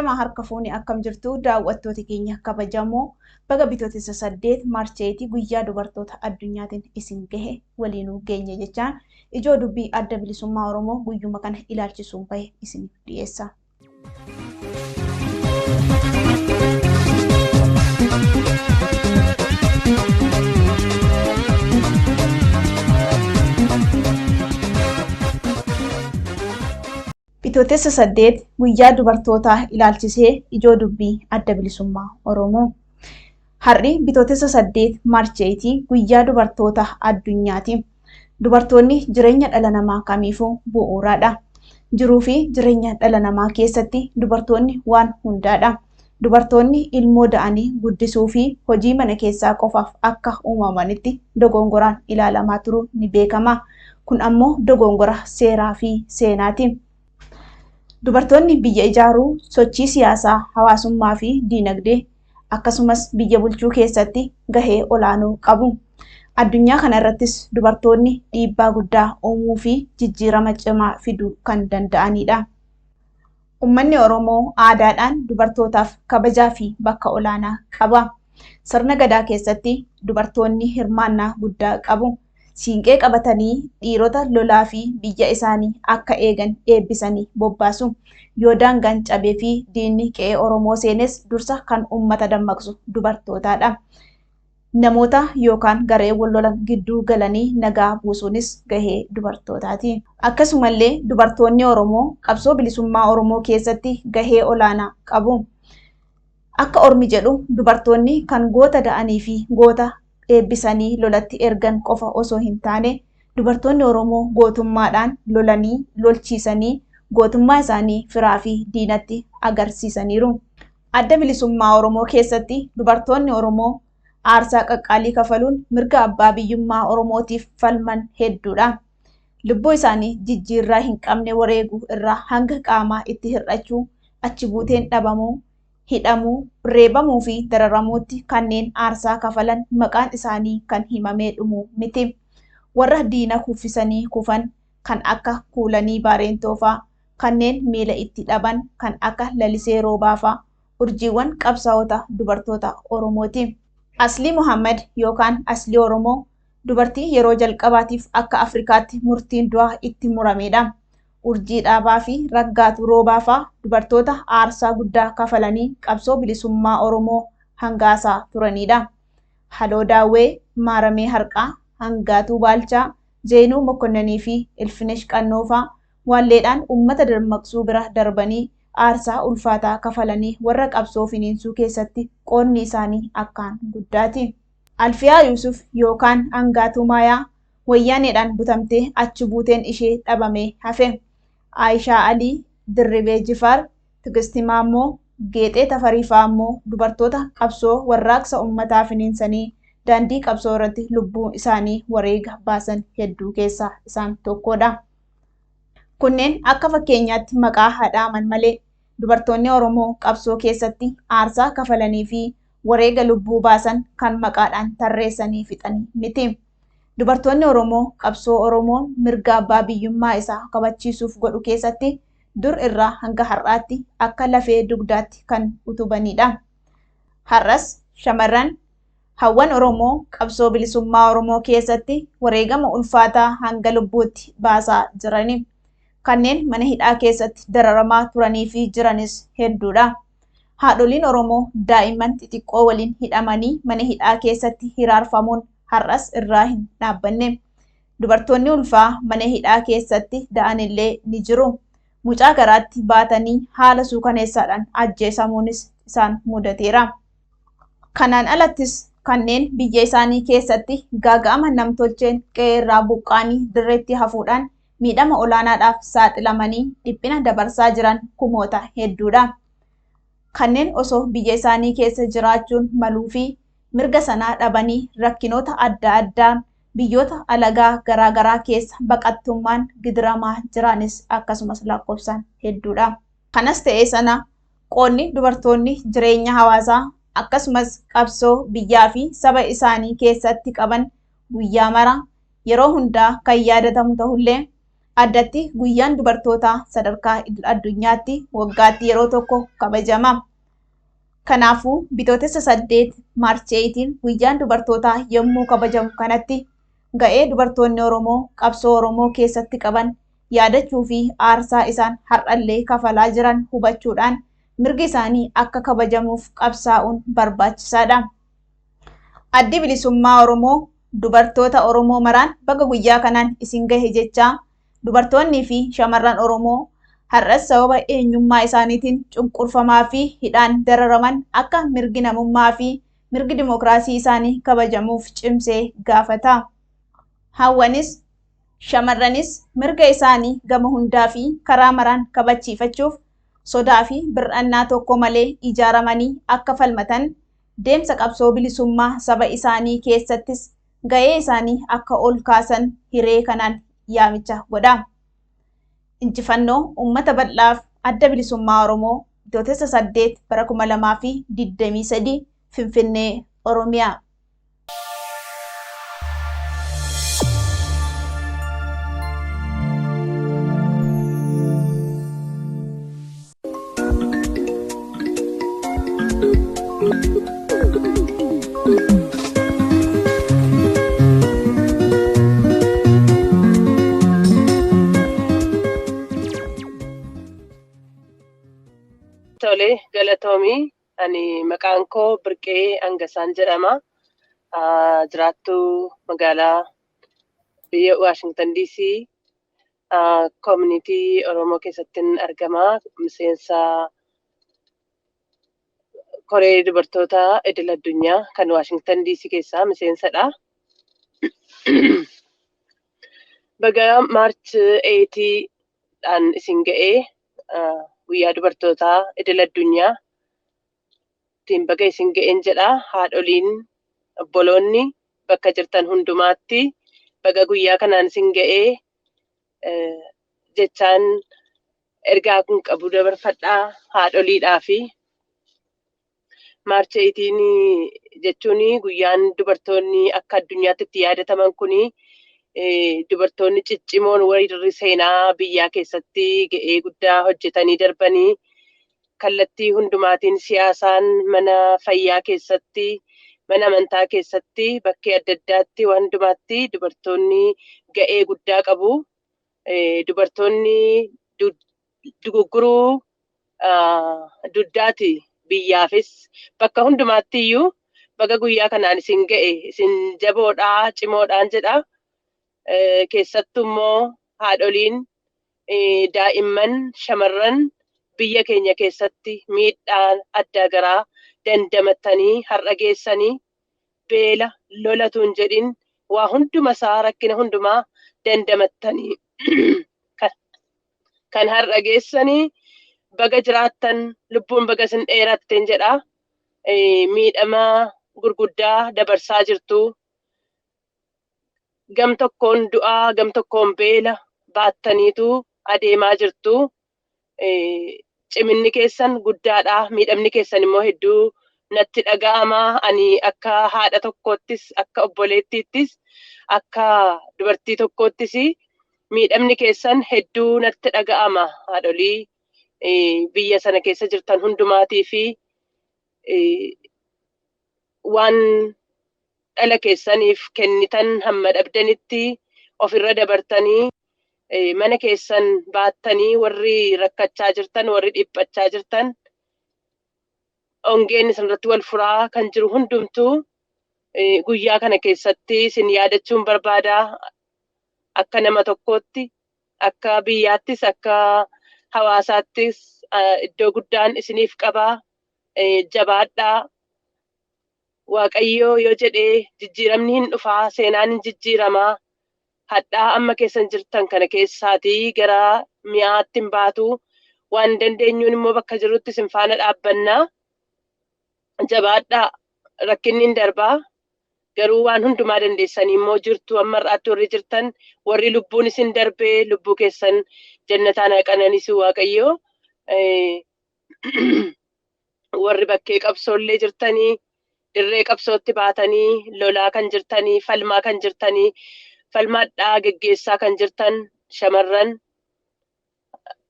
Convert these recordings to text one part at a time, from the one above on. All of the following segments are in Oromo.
Ashama harka fuuni akkam jirtu daawwattoota keenya kabajamoo baga bitootessa 8 maarcheetii guyyaa dubartoota addunyaatiin isin gahe waliinuu geenye jechaan ijoo dubbii adda bilisummaa Oromoo guyyuma kana ilaalchisuun bahe isin dhiyeessa. Bitootessa 8 guyyaa dubartootaa ilaalchisee ijoo dubbii adda bilisummaa Oromoo. Har'i bitootessa 8 maarcheetii guyyaa dubartoota addunyaati. Dubartoonni jireenya dhala namaa kamiifuu bu'uuraadha. Jiruu fi jireenya dhala namaa keessatti dubartoonni waan hundaadha. Dubartoonni ilmoo da'anii guddisuu fi hojii mana keessaa qofaaf akka uumamanitti dogongoraan ilaalamaa turuu ni beekama. Kun ammoo dogongora seeraa fi seenaati. Dubartoonni biyya ijaaruu, sochii siyaasaa, hawaasummaa fi diinagdee akkasumas biyya bulchuu keessatti gahee olaanoo qabu. Addunyaa kana irrattis dubartoonni dhiibbaa guddaa uumuu fi jijjiirama cimaa fiduu kan danda'anidha. Uummanni Oromoo aadaadhaan dubartootaaf kabajaa fi bakka olaanaa qaba. Sirna gadaa keessatti dubartoonni hirmaannaa guddaa qabu. Siinqee qabatanii dhiirota lolaa fi biyya isaanii akka eegan eebbisanii bobbaasu. Yoo daangaan cabee fi diinni qe'ee Oromoo seenes dursa kan uummata dammaqsu dubartootaadha. Namoota yookaan gareewwan lolan gidduu galanii nagaa buusuunis gahee dubartootaati. Akkasumallee dubartoonni Oromoo qabsoo bilisummaa Oromoo keessatti gahee olaanaa qabu. Akka ormi jedhu dubartoonni kan goota da'anii fi goota eebbisanii lolatti ergan qofa osoo hin taane dubartoonni Oromoo gootummaadhaan lolanii lolchiisanii gootummaa isaanii firaa fi diinatti agarsiisaniiru. Adda bilisummaa Oromoo keessatti dubartoonni Oromoo aarsaa qaqqaalii kafaluun mirga abbaa biyyummaa Oromootiif falman hedduudha. Lubbuu isaanii jijjiirraa hin qabne wareeguu irraa hanga qaamaa itti hir'achuu, achi buuteen dhabamuu, hidhamuu, reebamuu fi dararamuutti kanneen aarsaa kafalan maqaan isaanii kan himamee dhumu miti. Warra diina kuffisanii kufan kan akka Kuulanii Baarentoo fa'aa, kanneen miila itti dhaban kan akka Lalisee Roobaa fa'aa urjiiwwan qabsaa'ota dubartoota Oromooti. Aslii Muhammad yookaan Aslii Oromoo dubartii yeroo jalqabaatiif akka Afrikaatti murtiin du'aa itti muramedha. Urjii Dhaabaa fi Raggaatuu Roobaa fa'aa dubartoota aarsaa guddaa kafalanii qabsoo bilisummaa Oromoo hangaasaa turanidha. Haloo Daawwee, Maaramee Harqaa, Hangaatuu Baalchaa, Zeenuu Mokkonnanii fi Ilfinesh Qannoo fa'aa walleedhaan uummata dammaqsuu bira darbanii aarsaa ulfaataa kafalanii warra qabsoo finiinsuu keessatti qoonni isaanii akkaan guddaati. Alfiyaa Yuusuf yookaan Hangaatuu Maayaa wayyaaneedhaan butamtee achi buuteen ishee dhabamee hafe. Aayishaa Alii, Dirribee Jifaar, Tigistii Maammoo, Geexee Tafarii fa'aa ammoo dubartoota qabsoo warraaqsa uummataa finiinsanii daandii qabsoo irratti lubbuu isaanii wareega baasan hedduu keessaa isaan tokkodha. Kunneen akka fakkeenyaatti maqaa hadhaaman malee dubartoonni Oromoo qabsoo keessatti aarsaa kafalanii fi wareega lubbuu baasan kan maqaadhaan tarreessanii fixanii miti. Dubartoonni Oromoo qabsoo Oromoon mirga abbaa biyyummaa isaa kabachiisuuf godhu keessatti dur irraa hanga har'aatti akka lafee dugdaatti kan utubanidha. Har'as shamarran hawwan Oromoo qabsoo bilisummaa Oromoo keessatti wareegama ulfaataa hanga lubbuutti baasaa jirani. Kanneen mana hidhaa keessatti dararamaa turanii fi jiranis hedduudha. Haadholiin Oromoo daa'imman xixiqqoo waliin hidhamanii mana hidhaa keessatti hiraarfamuun har'as irraa hin dhaabbanne. Dubartoonni ulfaa mana hidhaa keessatti da'anillee ni jiru. Mucaa garaatti baatanii haala suukaneessaadhaan ajjeesamuunis isaan mudateera. Kanaan alattis kanneen biyya isaanii keessatti gaaga'ama namtolcheen qe'ee irraa buqqaanii dirreetti hafuudhaan miidhama olaanaadhaaf saaxilamanii dhiphina dabarsaa jiran kumoota hedduudha. Kanneen osoo biyya isaanii keessa jiraachuun maluu fi mirga sanaa dhabanii rakkinoota adda addaan biyyoota alagaa garaagaraa keessa baqattummaan gidiramaa jiranis akkasumas lakkoofsaan hedduudha. Kanas ta'ee sana qoonni dubartoonni jireenya hawaasaa akkasumas qabsoo biyyaa fi saba isaanii keessatti qaban guyyaa mara yeroo hundaa kan yaadatamu ta'ullee Addatti guyyaan dubartootaa sadarkaa addunyaatti waggaatti yeroo tokko kabajama. Kanaafuu bitootessa 8 Maarch 8 guyyaan dubartootaa yommuu kabajamu kanatti ga'ee dubartoonni Oromoo qabsoo Oromoo keessatti qaban yaadachuu fi aarsaa isaan har'allee kafalaa jiran hubachuudhaan mirgi isaanii akka kabajamuuf qabsaa'uun barbaachisaadha. Addi Bilisummaa Oromoo dubartoota Oromoo maraan baga guyyaa kanaan isin gahe jechaa dubartoonnii fi shamarran Oromoo har'as sababa eenyummaa isaaniitiin cunqurfamaa fi hidhaan dararaman akka mirgi namummaa fi mirgi dimookiraasii isaanii kabajamuuf cimsee gaafata. Hawwanis shamarranis mirga isaanii gama hundaa fi karaa maraan kabachiifachuuf sodaa fi bir'annaa tokko malee ijaaramanii akka falmatan deemsa qabsoo bilisummaa saba isaanii keessattis ga'ee isaanii akka ol kaasan hiree kanaan yaamicha godha. Injifannoo uummata bal'aaf Adda Bilisummaa Oromoo bitootessa 8 bara 2023 Finfinnee Oromiyaa. Tole galatoomii ani maqaan koo Birqee Angasaan jedhama. Jiraattuu magaalaa biyya Washington DC community Oromoo keessattiin argama. Miseensa koree dubartoota idil addunyaa kan Washington DC keessaa miseensadha. Baga March 8 dhaan isin ga'ee guyyaa dubartootaa idil addunyaa ittiin baga isin ga'een jedha. Haadholiin obboloonni bakka jirtan hundumaatti baga guyyaa kanaan isin ga'ee jechaan ergaa kun qabu dabarfadhaa haadholiidhaa fi March 8 jechuun guyyaan dubartoonni akka addunyaatti itti yaadataman kuni dubartoonni ciccimoon warri seenaa biyyaa keessatti ga'ee guddaa hojjetanii darbanii kallattii hundumaatiin siyaasaan mana fayyaa keessatti mana amantaa keessatti bakkee adda addaatti waan hundumaatti dubartoonni ga'ee guddaa qabu. Dubartoonni dugugguruu duddaati biyyaafis bakka hundumaatti iyyuu baga guyyaa kanaan isin ga'e isin jaboodhaa cimoodhaan jedha. Keessattuu immoo haadholiin daa'imman shamarran biyya keenya keessatti miidhaa adda garaa dandamatanii har'a geessanii beela lolatuun jedhin waa hunduma isaa rakkina hundumaa dandamattanii kan har'a geessanii baga jiraattan lubbuun baga isin dheeratteen jedha. Miidhama gurguddaa dabarsaa jirtu. Gam tokkoon du'aa gam tokkoon beela baattaniitu adeemaa jirtu. Ciminni keessan guddaadha. Miidhamni keessan immoo hedduu natti dhaga'ama. Ani akka haadha tokkoottis akka obboleettiittis akka dubartii tokkoottis miidhamni keessan hedduu natti dhaga'ama. Haadholii biyya sana keessa jirtan hundumaatii fi waan dhala keessaniif kennitan hamma dhabdanitti ofirra dabartanii mana keessan baattanii warri rakkachaa jirtan warri dhiphachaa jirtan ongeen isinirratti wal furaa kan jiru hundumtuu guyyaa kana keessatti isin yaadachuun barbaada. Akka nama tokkootti akka biyyaattis akka hawaasaattis iddoo guddaan isiniif qabaa. Jabaadhaa. Waaqayyoo yoo jedhee jijjiiramni hin dhufaa seenaan hin jijjiiramaa. Hadhaa amma keessan jirtan kana keessaatii gara mi'aatti hin baatu. Waan dandeenyuun immoo bakka jirrutti isin faana dhaabbannaa. Jabaadhaa. Rakkinni hin darbaa. Garuu waan hundumaa dandeessanii immoo jirtu amma har'aatti warri jirtan warri lubbuun isin darbee lubbuu keessan jannataan haqananis Waaqayyoo. Warri bakkee qabsoollee jirtanii dirree qabsootti baatanii lolaa kan jirtanii falmaa kan jirtanii falmaadhaa geggeessaa kan jirtan shamarran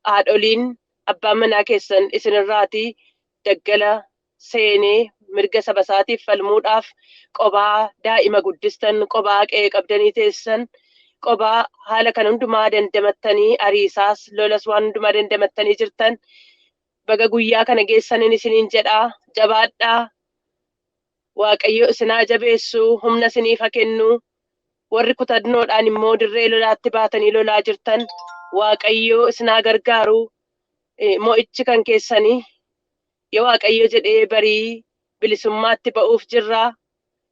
haadholiin abbaan manaa keessan isinirraatii daggala seenee mirga saba isaatiif falmuudhaaf qobaa daa'ima guddistan, qobaa qe'ee qabdanii teessan, qobaa haala kan hundumaa dandamattanii ariisaas lolas waan hundumaa dandamattanii jirtan baga guyyaa kana geessanin isiniin jedhaa jabaadhaa. Waaqayyo isinaa jabeessu, humna isiniif haa kennu. Warri kutannoodhaan immoo dirree lolaatti baatanii lolaa jirtan Waaqayyo isinaa gargaaru. Mo'ichi kan keessanii yoo Waaqayyo jedhee barii bilisummaatti ba'uuf jirraa.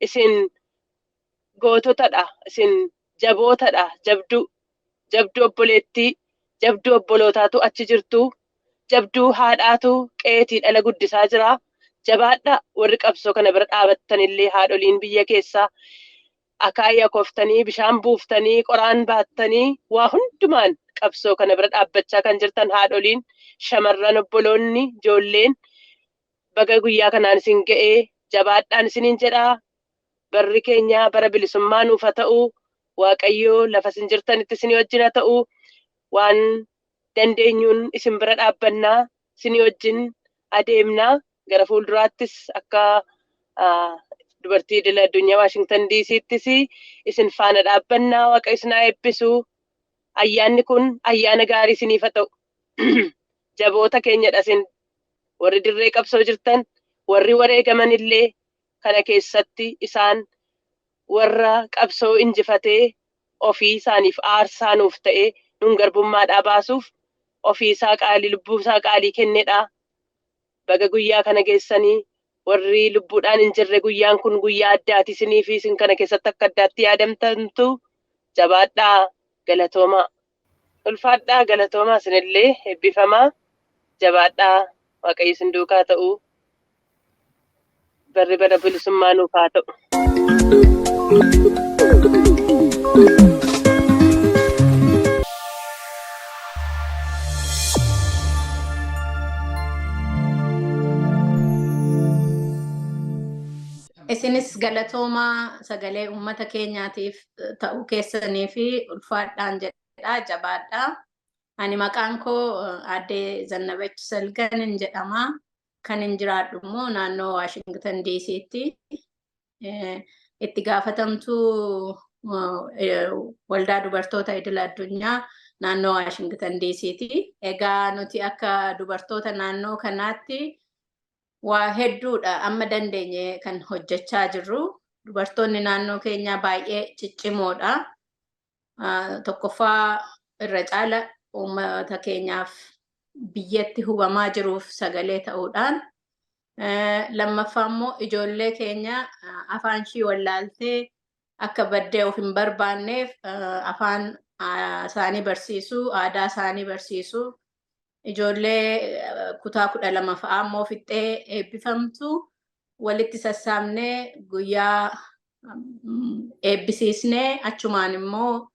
Isin goototadha, isin jabootadha, jabduu obboleettii, jabduu obbolootaatu achi jirtu, jabduu haadhaatu qeetii dhala guddisaa jira. Jabaadha. Warri qabsoo kana bira dhaabattanillee haadholiin biyya keessaa akaayii akooftanii, bishaan buuftanii, qoraan baattanii waa hundumaan qabsoo kana bira dhaabbachaa kan jirtan haadholiin, shamarran, obboloonni, ijoolleen baga guyyaa kanaan isin ga'ee jabaadhaan isiniin jedhaa. Barri keenya bara bilisummaa nuuf haa ta'u. Waaqayyo lafa isin jirtanitti isinii wajjin haa ta'u. Waan dandeenyuun isin bira dhaabbannaa, isinii wajjin adeemnaa. Gara fuulduraattis akka dubartii idil addunyaa Waashingtan DC'ttis isin faana dhaabbannaa. Waaqayyo isin haa eebbisu. Ayyaanni kun ayyaana gaarii isiniif haa ta'u. Jaboota keenyadha isin warri dirree qabsoo jirtan, warri wareegaman illee kana keessatti isaan warra qabsoo injifatee ofii isaaniif aarsaa nuuf ta'ee nun garbummaadhaa baasuuf ofii isaa qaalii, lubbuu isaa qaalii kennedha. Baga guyyaa kana geessanii warri lubbuudhaan hin jirre guyyaan kun guyyaa addaati isinii fi isin kana keessatti akka addaatti yaadamtantu jabaadhaa. Galatoomaa. Ulfaadhaa. Galatoomaa. Isinillee eebbifamaa. Jabaadhaa. Waaqayyo isin duukaa ta'u. Barri bara bilisummaa nuuf haa ta'u. Isinis galatoomaa sagalee uummata keenyaatiif ta'uu keessanii fi ulfaadhaan jedhaa jabaadhaa. Ani maqaan koo Aadde Zannabech Salganin jedhama. Kan hin jiraadhu immoo naannoo Waashingtan DC'tti. Itti gaafatamtuu waldaa dubartoota idil addunyaa naannoo Waashingtan DC'tti. Egaa nuti akka dubartoota naannoo kanaatti waa hedduudha amma dandeenye kan hojjechaa jirru. Dubartoonni naannoo keenyaa baay'ee ciccimoodha. Tokkoffaa irra caala uummata keenyaaf biyyatti hubamaa jiruuf sagalee ta'uudhaan. Lammaffaa immoo ijoollee keenya afaan ishii wallaaltee akka baddee of hin barbaanneef afaan isaanii barsiisuu, aadaa isaanii barsiisuu. Ijoollee kutaa 12 fa'aa immoo fixee eebbifamtu walitti sassaabnee guyyaa eebbisiisnee achumaan immoo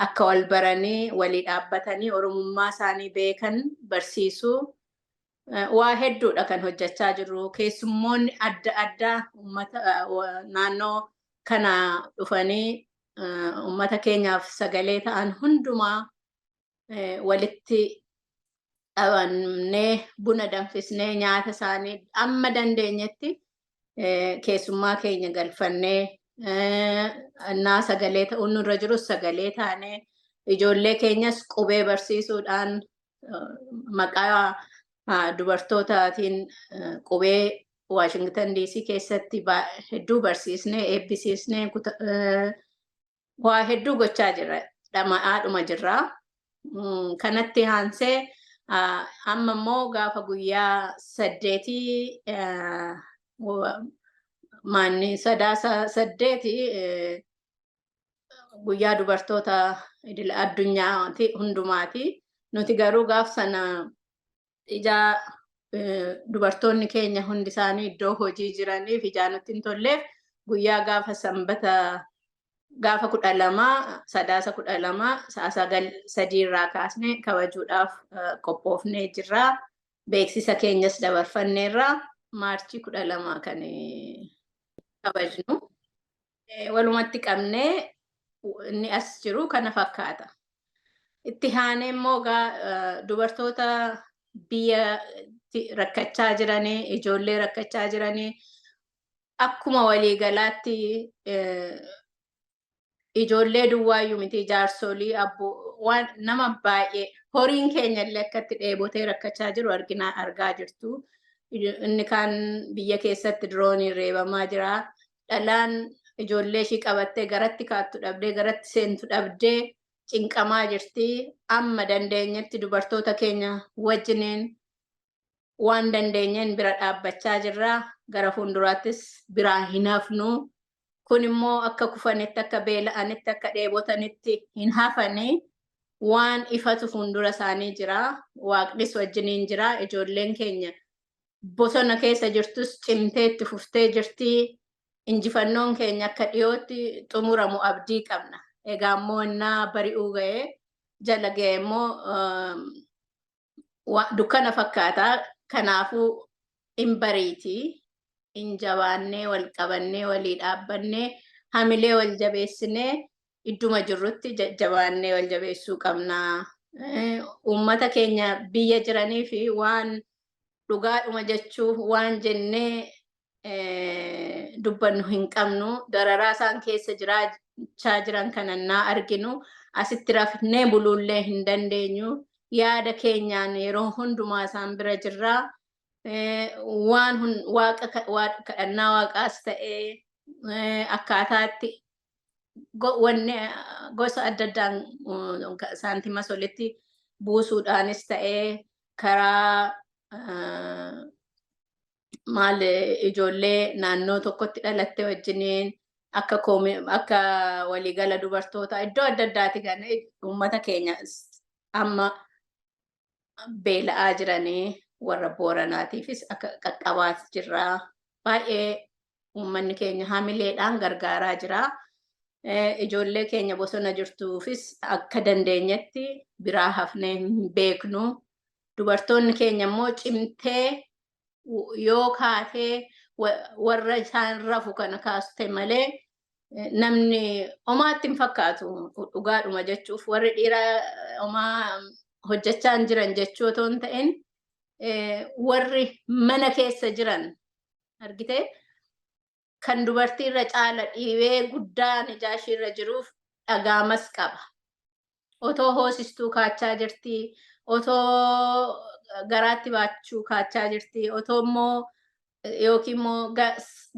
akka wal baranii walii dhaabbatanii oromummaa isaanii beekan barsiisuu. Waa hedduudha kan hojjechaa jirru. Keessummoonni adda addaa uummata naannoo kana dhufanii uummata keenyaaf sagalee ta'an hundumaa walitti qabannee buna danfisnee nyaata isaanii amma dandeenyetti keessummaa keenya galfannee naa sagalee ta'uun nurra jirus sagalee taanee ijoollee keenyas qubee barsiisuudhaan maqaa dubartootaatiin qubee Waashingtan DC keessatti hedduu barsiisnee eebbisiisnee waa hedduu gochaa jirra. Dhama'aadhuma jirra. Kanatti aansee amma immoo gaafa guyyaa 8 guyyaa dubartoota idil addunyaati hundumaati. Nuti garuu gaaf sana ijaa dubartoonni keenya hundi isaanii iddoo hojii jiraniif ijaa nutti hin tolleef guyyaa gaafa sanbata gaafa 12 sadaasa 12 sa'a 3 irraa kaasnee kabajuudhaaf qophoofnee jirra. Beeksisa keenyas dabarfanneerra maarchii 12 kan kabajnu. Walumatti qabnee inni as jiru kana fakkaata. itti aanee immoo dubartoota biyya rakkachaa jiranii, ijoollee rakkachaa jiranii akkuma waliigalaatti ijoollee duwwaayyuu miti jaarsolii waan nama baay'ee horiin keenya illee akkatti dheebotee rakkachaa jiru argaa jirtu. Inni kaan biyya keessatti dirooniin reebamaa jira. Dhalaan ijoollee ishii qabattee garatti kaattu dhabdee garatti seentu dhabdee cinqamaa jirti. Amma dandeenyetti dubartoota keenya wajjiniin waan dandeenyeen bira dhaabbachaa jirra. Gara fuulduraattis biraa hin hafnu. Kun immoo akka kufanitti, akka beela'anitti, akka dheebotanitti hin hafanii waan ifatu fuuldura isaanii jira. Waaqnis wajjiniin jira. Ijoolleen keenya bosona keessa jirtus cimtee itti fuftee jirti. Injifannoon keenya akka dhiyootti xumuramu abdii qabna. Egaa immoo innaa bari'uu ga'ee jala ga'ee immoo dukkana fakkaata. Kanaafuu hin bariiti. In jabaannee wal qabannee walii dhaabbannee hamilee wal jabeessinee idduma jirrutti jajjabaannee wal jabeessuu qabna. Uummata keenya biyya jiranii fi waan dhugaadhuma jechuuf waan jennee dubbannu hin qabnu. Dararaa isaan keessa jiraachaa jiran kanannaa arginu. Asitti rafnee buluullee hin dandeenyu. Yaada keenyaan yeroo hundumaa isaan bira jirra. Waan kadhannaa waaqaas ta'ee akkaataatti gosa adda addaan saantima solitti buusuudhaanis ta'ee karaa maal ijoollee naannoo tokkotti dhalatte wajjiniin akka waliigala dubartoota iddoo adda addaati kan uummata keenya amma beela'aa jiranii. Warra Booranaatiifis akka qaqqabaas jirra. Baay'ee uummanni keenya hamileedhaan gargaaraa jira. Ijoollee keenya bosona jirtuufis akka dandeenyetti biraa hafnee hin beeknu. Dubartoonni keenya immoo cimtee yoo kaatee warra isaan rafu kana kaaste malee namni homaatti hin fakkaatu dhugaadhuma jechuuf warri dhiiraa homaa hojjechaa hin jiran jechuu otoo hin ta'in warri mana keessa jiran argite kan dubartiirra caala dhiibee guddaan ijaashiirra jiruuf dhagaamas qaba. Otoo hoosistuu kaachaa jirti, otoo garaatti baachuu kaachaa jirti, otoo immoo yookiin immoo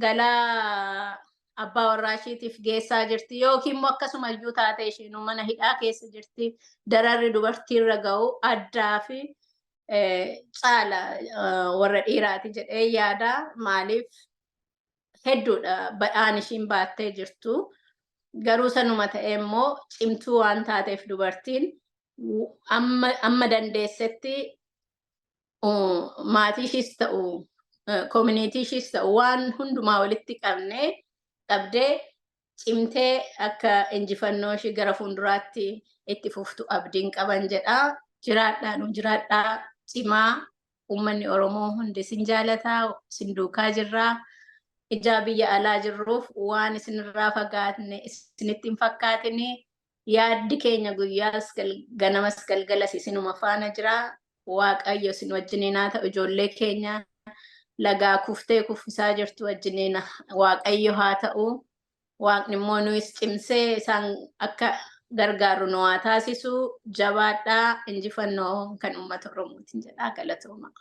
galaa abbaa warraa ishiitiif geessaa jirti, yookiin immoo akkasuma iyyuu taate ishiin mana hidhaa keessa jirti. Dararri dubartiirra ga'u addaa fi caala warra dhiiraati jedhee yaada. Maaliif hedduudha badhaan ishiin baattee jirtu. Garuu sanuma ta'ee immoo cimtuu waan taateef dubartiin amma dandeessetti maatii ishiis ta'u koominiitii ishiis ta'u waan hundumaa walitti qabdee cimtee akka injifannoo ishii gara fuulduraatti itti fuftu abdiin qaban jedha. Jiraadhaa cimaa uummanni Oromoo hundi sin jaalataa, sin duukaa jirraa. Ijaa biyya alaa jirruuf waan isinirraa fagaatne isinitti hin fakkaatini. Yaaddi keenya guyyaas ganamas galgalas isinuma faana jira. Waaqayyo isin wajjiniin haa ta'u. Ijoollee keenya lagaa kuftee kuffisaa jirtu wajjiniin Waaqayyo haa ta'u. Waaqni immoo nuyis cimsee isaan akka gargaaru nu haa taasisu. Jabaadhaa. Injifannoo kan uummata Oromootiin jedhaa. Galatooma.